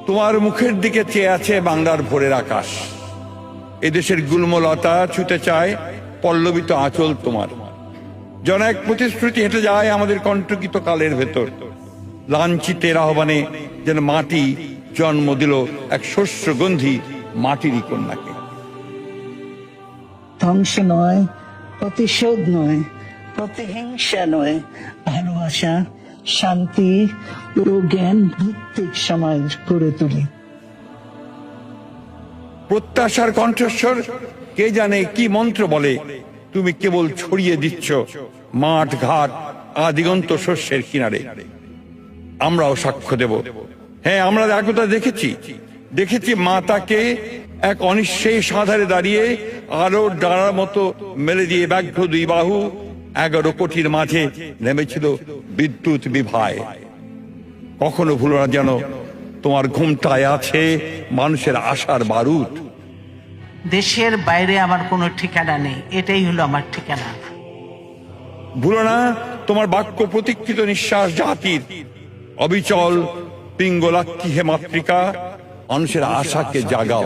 তোমার মুখের দিকে চেয়ে আছে বাংলার ভোরের আকাশ। এদেশের গুল্মলতা ছুতে চায় পল্লবিত আঁচল তোমার। যেন এক প্রতিশ্রুতি হেঁটে যায় আমাদের কণ্টকিত কালের ভেতর। লাঞ্ছিতের আহ্বানে যেন মাটি জন্ম দিল এক শস্যগন্ধি মাটিরই কন্যাকে। ধ্বংস নয়, প্রতিশোধ নয়, প্রতিহিংসা নয়, ভালোবাসা, শান্তি ও জ্ঞান ভিত্তিক সমাজ গড়ে তুলি। প্রত্যাশার কণ্ঠস্বর কে জানে কি মন্ত্র বলে, তুমি কেবল ছড়িয়ে দিচ্ছ মাঠ ঘাট আদিগন্ত শস্যের কিনারে। আমরাও সাক্ষ্য দেব। হ্যাঁ, আমরা একতা দেখেছি মাতাকে এক অনিশ্চয়ই সাঁধারে দাঁড়িয়ে আরো ডানার মতো মেলে দিয়ে ব্যাঘ্র দুই বাহু 11 কোটির মাঝে নেমেছিল বিদ্যুৎ বিভায়। কখনো ভুলো না যেন তোমার ঘুমটায় আছে মানুষের আশার বারুদ। দেশের বাইরে আমার কোনো ঠিকানা নেই, এটাই হলো আমার ঠিকানা। ভুলো না তোমার বাক্য প্রতীক্ষিত নিঃশ্বাস জাতির অবিচল পিঙ্গলাক্ষী হে মাতৃকা, মানুষের আশাকে জাগাও।